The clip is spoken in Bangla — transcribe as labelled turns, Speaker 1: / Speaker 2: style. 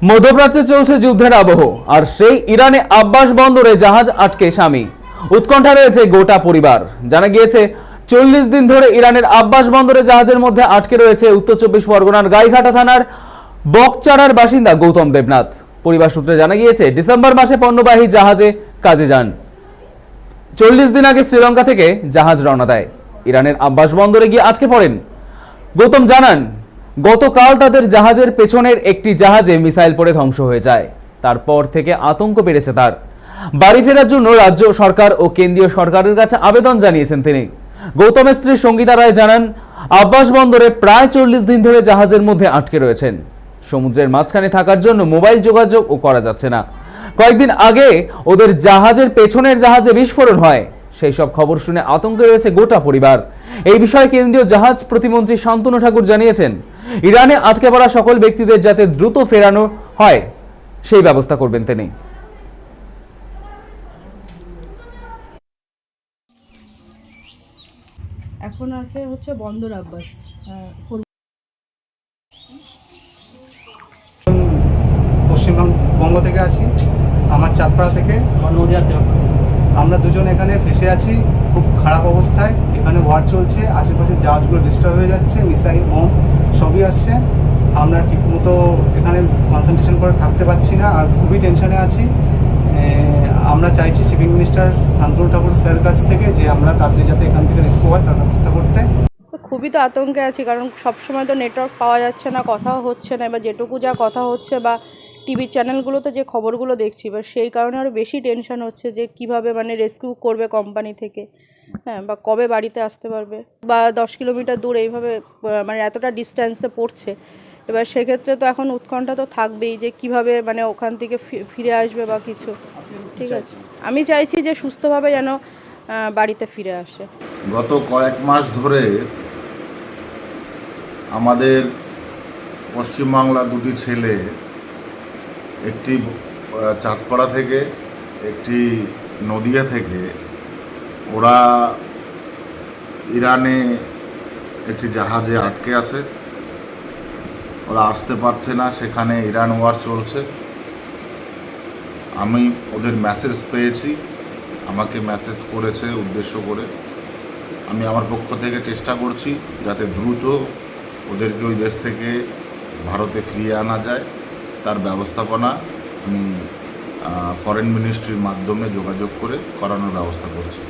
Speaker 1: মধ্যপ্রাচ্যে চলছে যুদ্ধের আবহ, আর সেই ইরানে আব্বাস বন্দরে জাহাজ আটকে স্বামী। উৎকণ্ঠা রয়েছে গোটা পরিবার। জানা গিয়েছে 40 দিন ধরে ইরানের আব্বাস বন্দরে জাহাজের মধ্যে আটকে রয়েছে উত্তর চব্বিশ পরগনার গাইঘাটা থানার বকচারার বাসিন্দা গৌতম দেবনাথ। পরিবার সূত্রে জানা গিয়েছে ডিসেম্বর মাসে পণ্যবাহী জাহাজে কাজে যান। 40 দিন আগে শ্রীলঙ্কা থেকে জাহাজ রওনা দেয়। ইরানের আব্বাস বন্দরে গিয়ে আটকে পড়েন। গৌতম জানান, গতকাল তাদের জাহাজের পেছনের একটি জাহাজে মিসাইল পড়ে ধ্বংস হয়ে যায়। তারপর থেকে আতঙ্ক বেড়েছে তার। বাড়ি ফেরার জন্য রাজ্য সরকার ও কেন্দ্রীয় সরকারের কাছে আবেদন জানিয়েছেন তিনি। গৌতমের স্ত্রী সঙ্গীতা রায় জানান, আব্বাস বন্দরে প্রায় 40 দিন ধরে জাহাজের মধ্যে আটকে রয়েছেন। সমুদ্রের মাঝখানে থাকার জন্য মোবাইল যোগাযোগও করা যাচ্ছে না। কয়েকদিন আগে ওদের জাহাজের পেছনের জাহাজে বিস্ফোরণ হয়। সেই সব খবর শুনে আতঙ্কে রয়েছে গোটা পরিবার। এই বিষয়ে কেন্দ্রীয় জাহাজ প্রতিমন্ত্রী শান্তনু ঠাকুর জানিয়েছেন, ইরানে আটকে পড়া সকল ব্যক্তিদের যাতে দ্রুত ফেরানো হয় সেই ব্যবস্থা করবেন তিনি।
Speaker 2: এখন আছে হচ্ছে বন্দর আব্বাস।
Speaker 3: পশ্চিমবঙ্গ থেকে আছি, আমার চাঁদপাড়া থেকে। আমরা দুজন এখানে ফেসে আছি, খুব খারাপ অবস্থায়। এখানে ওয়ার চলছে, আশেপাশে জাহাজগুলো ডিস্টার্ব হয়ে যাচ্ছে, মিসাইল বোম সবই আসছে। আমরা ঠিকমতো এখানে কনসেন্ট্রেশন করে থাকতে পারছি না, আর খুবই টেনশনে আছি। আমরা চাইছি চিফ মিনিস্টার শান্তনু ঠাকুর স্যারের কাছ থেকে যে আমরা তাড়াতাড়ি যাতে এখান থেকে রেস্কিউ হয় তার ব্যবস্থা করতে।
Speaker 2: খুবই তো আতঙ্কে আছি, কারণ সবসময় তো নেটওয়ার্ক পাওয়া যাচ্ছে না, কথাও হচ্ছে না। এবার যেটুকু যা কথা হচ্ছে বা টিভি চ্যানেলগুলোতে যে খবরগুলো দেখছি, এবার সেই কারণে আরও বেশি টেনশন হচ্ছে যে কিভাবে মানে রেস্কিউ করবে কোম্পানি থেকে, হ্যাঁ, বা কবে বাড়িতে আসতে পারবে, বা 10 কিলোমিটার দূর এইভাবে মানে এতটা ডিস্ট্যান্সে পড়ছে। এবার সেক্ষেত্রে তো এখন উৎকণ্ঠা তো থাকবেই যে কিভাবে মানে ওখান থেকে ফিরে আসবে বা কিছু। ঠিক আছে, আমি চাইছি যে সুস্থভাবে যেন বাড়িতে ফিরে আসে।
Speaker 4: গত কয়েক মাস ধরে আমাদের পশ্চিমবাংলা দুটি ছেলে, একটি চাঁদপাড়া থেকে, একটি নদিয়া থেকে, ওরা ইরানে একটি জাহাজে আটকে আছে। ওরা আসতে পারছে না, সেখানে ইরান ওয়ার চলছে। আমি ওদের মেসেজ পেয়েছি, আমাকে মেসেজ করেছে উদ্দেশ্য করে। আমি আমার পক্ষ থেকে চেষ্টা করছি যাতে দ্রুত ওদেরকে ওই দেশ থেকে ভারতে ফিরিয়ে আনা যায়। তার ব্যবস্থাপনা আমি ফরেন মিনিস্ট্রির মাধ্যমে যোগাযোগ করে করানোর ব্যবস্থা করছি।